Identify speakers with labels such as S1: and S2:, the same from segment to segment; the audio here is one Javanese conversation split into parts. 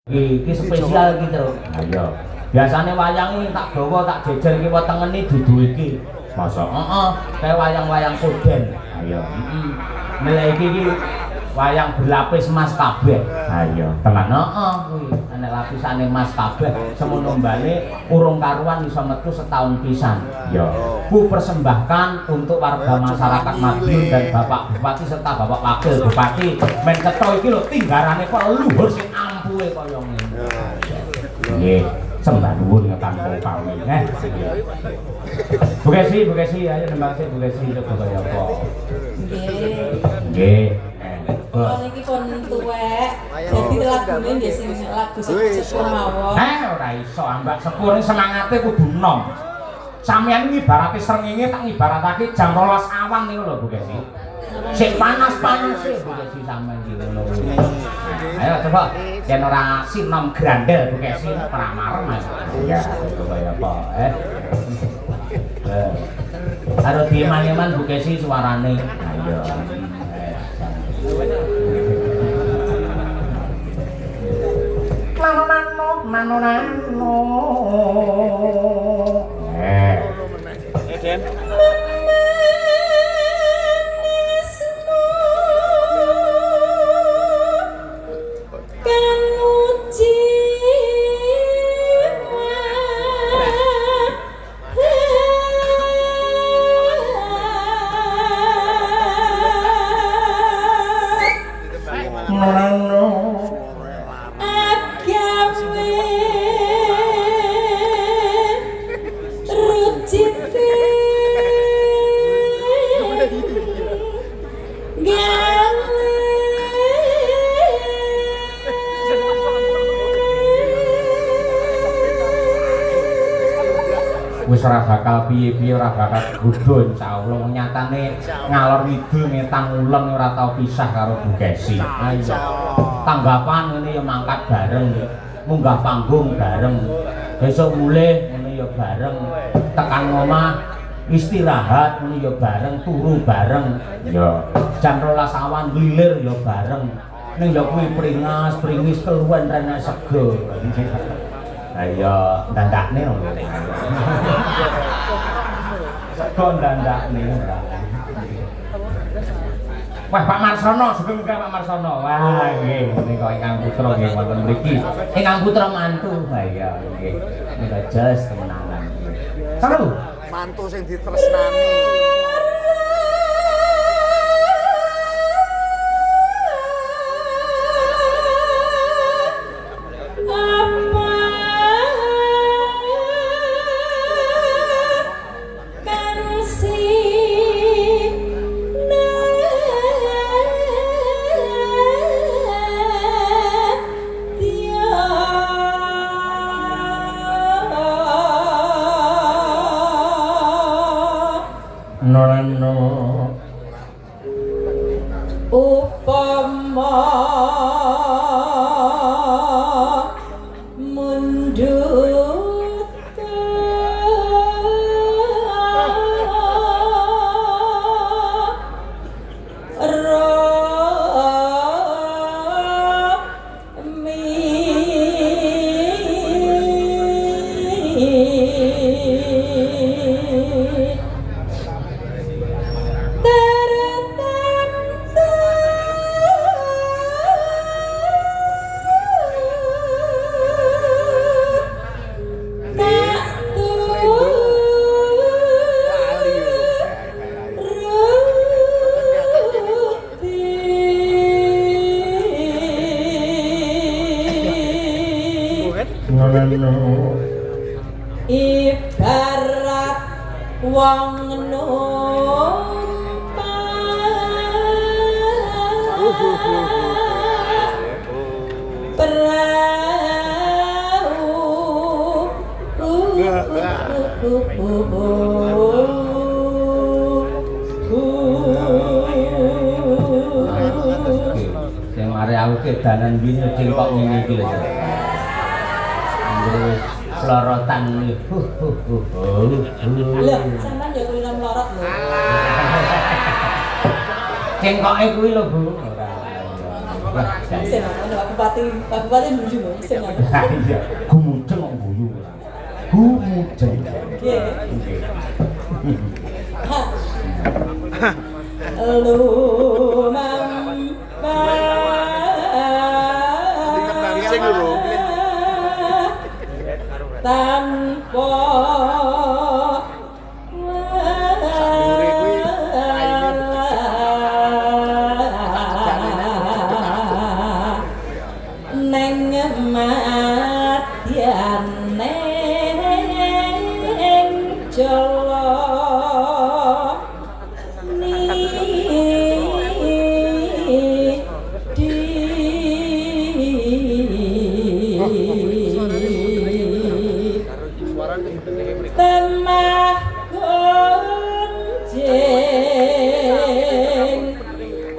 S1: Iki spesial iki, Tru. Ayo. Biasane wayang iki tak gawa tak jejer iki wetengene dudu iki. Masa? Heeh, kaya wayang-wayang koden. Ayo. Heeh. Milih iki wayang berlapis emas kabeh. Ayo, tenan. Heeh, kuwi ana lapisane emas kabeh. Semono mbane urung karuan iso metu setahun pisan. Ya. Ku persembahkan untuk warga masyarakat Madiun dan Bapak Bupati serta Bapak Wakil Bupati. Men cetha iki lho tinggarane kok luhur sing ampuhe kaya ngene. Nggih, sembah nuwun ngatanmu kami nggih. Bu Kesi, ayo nembang sik Bu Kesi coba kaya apa.
S2: Nggih.
S1: Nggih.
S2: Kalau niki pun tuwek, jadi lagune nggih sing lagu sepur mawon.
S1: Ora iso ambak sepur semangate kudu enom. Sampeyan iki ibarate srengenge tak ibaratake jam 12 awan niku lho Bu Kesi. Sik panas-panas e Bu Kesi sampeyan iki ngono. Ayo coba yen ora sinom grandel Bu Kesi pramarem Mas. Ya, kaya apa Karo diman-iman Bu Kesi suarane. Ayo. Nano. Den. Wis ora bakal piye-piye ora bakal godho insyaallah nyatane ngalor ngidul ngetang uleng ora tau pisah karo Bu Kesi. Ayo. Tanggapan ngene ya mangkat bareng, munggah panggung bareng. Besok mulih ngene ya bareng, tekan omah istirahat ngene ya bareng, turu bareng. Ya, jam 12 awan lilir ya bareng. Ning ya kuwi pringis keluwen rene sego. Ayo dandakne lho. Sego dandakne. Wah Pak Marsono, sugeng Pak Marsono. Wah nggih menika ingkang putra nggih wonten mriki. Ingkang putra mantu. Ha iya nggih. Menika jas kemenangan. Saru
S3: mantu sing ditresnani.
S1: Nono
S2: upama mundut ibarat wong numpak perahu
S1: sing mari aku kedanan bini cingkok ngene iki lho. Terus lorotan nih.
S2: Lho, sampean ya kuwi lorot lho.
S1: Cengkoke kuwi lho, Bu.
S2: Sing ana Pak Bupati mbuju lho sing ana.
S1: Iya, gumujeng kok guyu. Gumujeng.
S2: Nggih. Lumam
S3: Sing lho.
S2: tanpa neng madyan neng jala temah gonjeng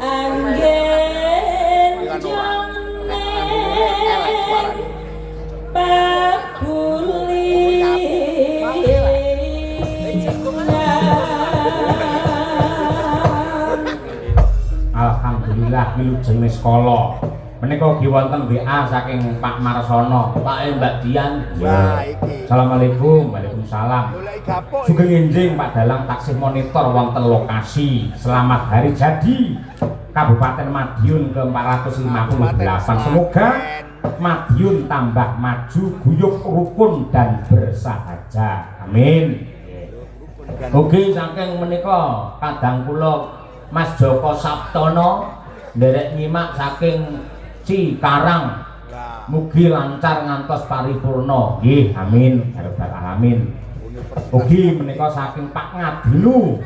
S2: anggen joneng pakuli
S1: Alhamdulillah wilujeng sekolah. Menika ugi wonten WA saking Pak Marsono. Pak Mbak Dian.
S3: Wah, iki.
S1: Assalamualaikum. Waalaikumsalam.
S3: Golek gapuk.
S1: Sugeng enjing Pak Dalang taksih monitor wonten lokasi. Selamat hari jadi Kabupaten Madiun ke-458. Semoga Madiun tambah maju, guyup rukun dan bersahaja. Amin. Ugi saking menika kadang kula Mas Joko Sabtono nderek nyimak saking Cikarang. Mugi lancar ngantos paripurna. Nggih, amin ya rabbal alamin. Ugi menika saking Pak Ngadinu.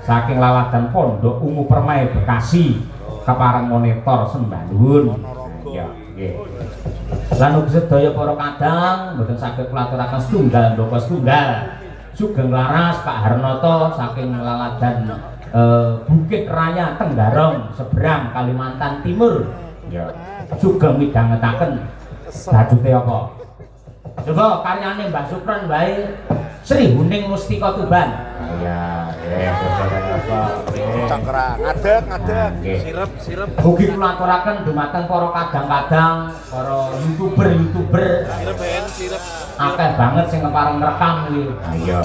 S1: Saking Laladan Pondok Ungu Permai Bekasi. Kepareng monitor sembah nuwun. Ya, nggih. Lan ugi sedaya para kadang mboten saged kula aturaken setunggal ndoko setunggal. Sugeng laras Pak Harnoto saking Laladan Bukit Raya Tenggarong seberang Kalimantan Timur. Ya, sugeng midhangetaken dajute apa? Coba karyane Mbah Supron wae Sri Huning Mustika Tuban. Ya,
S3: Cangkrang, ngadeg.
S1: Sirep. Ugi kula aturaken dumateng para kadang-kadang, para YouTuber.
S3: Sirep.
S1: Akeh banget sing kepareng rekam iki. Iya.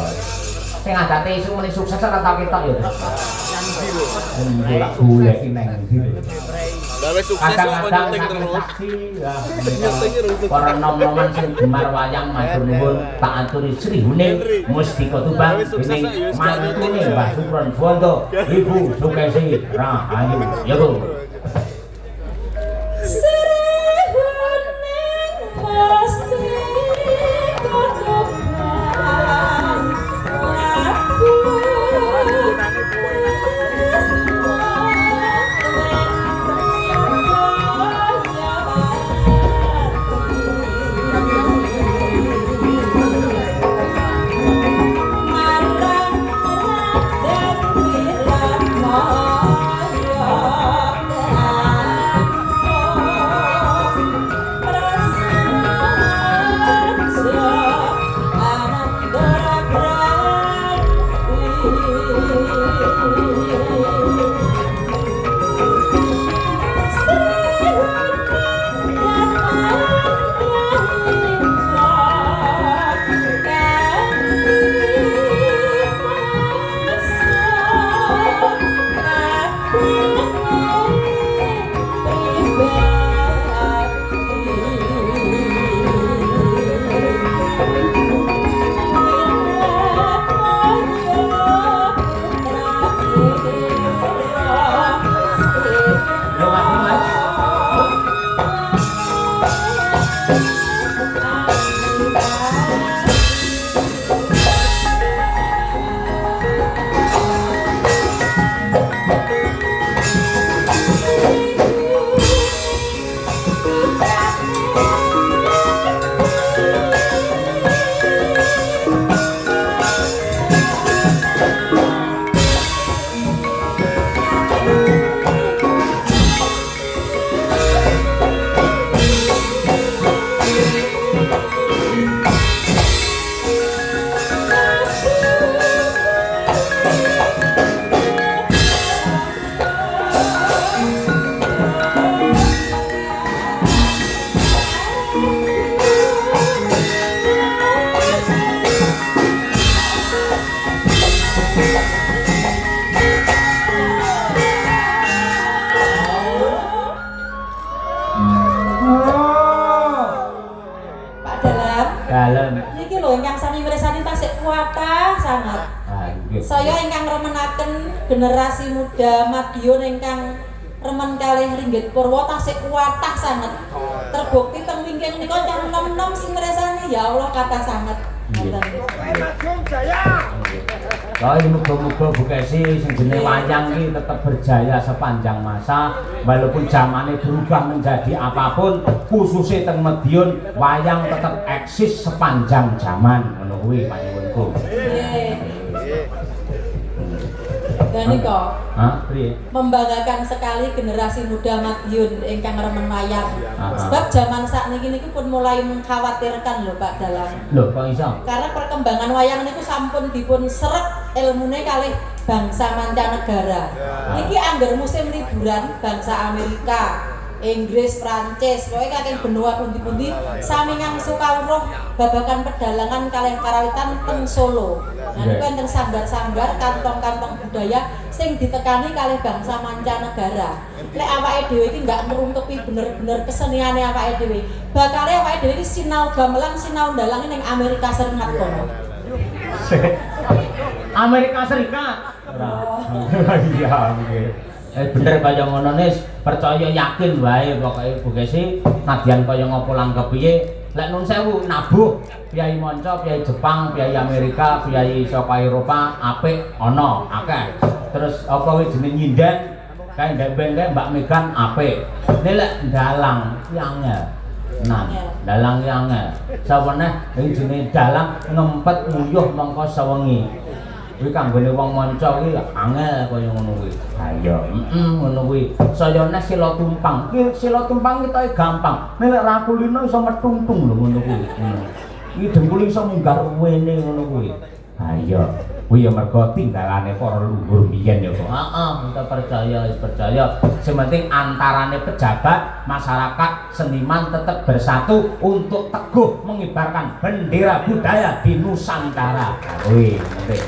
S1: Sing adate isu muni sukses ora tau ketok ya. Endi lak goleki nang ndi lho.
S3: Gawe sukses kok nyuting terus.
S1: Para nom-noman sing gemar wayang matur nuwun tak aturi Sri Huning Mustika Tuban dening mantune Mbah Supron Bondo Ibu Sukesi Rahayu. Ya Bu.
S2: Pak Dalam.
S1: Dalam.
S2: Niki lho ingkang sami mirsani tasih kuatah sanget.
S1: Ah, nggih.
S2: Saya ingkang remenaken generasi muda Madiun ingkang remen kalih Ringgit Purwo tasih kuatah sanget. Terbukti teng wingking nika cah enom-enom sing mirsani ya Allah kathah sanget. Ngoten.
S1: Kaya muga-muga Bu Kesi sing jenenge wayang iki tetep berjaya sepanjang masa walaupun zamane berubah menjadi apapun khususnya teng Madiun wayang tetep eksis sepanjang zaman ngono kuwi panyuwunku.
S2: Nggih. Dan nika
S1: Hah, priye?
S2: membanggakan sekali generasi muda Madiun ingkang remen wayang. Sebab zaman sakniki niku pun mulai mengkhawatirkan lho Pak Dalang.
S1: Lho kok iso?
S2: Karena perkembangan wayang niku sampun dipun seret ilmune kalih bangsa mancanegara. Niki angger musim liburan bangsa Amerika, Inggris, Prancis, pokoke kakek benua pundi-pundi sami ngangsu kawruh babagan pedalangan kalih karawitan teng Solo. Nah niku enten sanggar-sanggar kantong-kantong budaya sing ditekani kalih bangsa mancanegara. Lek awake dhewe iki enggak ngrungkepi bener-bener keseniane awake dhewe, bakale awake dhewe iki sinau gamelan, sinau ndalang ning Amerika Serikat kono.
S1: Amerika Serikat. Iya, nggih. Bener kaya ngono nis, percaya yakin wae pokoke Bu Kesi nadyan kaya ngopo lang kepiye lek nun sewu nabuh piyai manca, piyai Jepang, piyai Amerika, piyai saka Eropa apik ana akeh. Terus apa kuwi jeneng nyinden kae ndemben kae Mbak Megan apik. Nek lek dalang yangel. Nah, dalang yangel. Saweneh iki jenenge dalang ngempet nguyuh mangka sewengi. Kuwi kanggone wong manca kuwi angel kaya ngono kuwi. Ha iya, ngono kuwi. Saya nek sila tumpang, ki sila tumpang ketoke gampang. Nek ra kulino iso metungtung lho ngono kuwi. Iki dengkul iso munggah wene ngono kuwi. Ha iya, kuwi ya mergo tinggalane para luhur biyen ya kok. Heeh, kita percaya. Sing penting antarane pejabat, masyarakat, seniman tetap bersatu untuk teguh mengibarkan bendera budaya di Nusantara. Kuwi penting.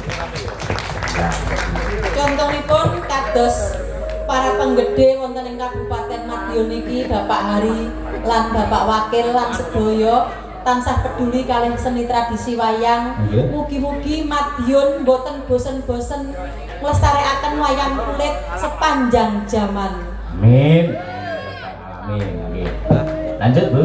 S2: Contohipun kados para penggede wonten ing Kabupaten Madiun niki Bapak Hari lan Bapak Wakil lan sedaya tansah peduli kalih seni tradisi wayang. Mugi-mugi Madiun boten bosen-bosen nglestarekaken wayang kulit sepanjang zaman.
S1: Amin. Amin. Lanjut Bu.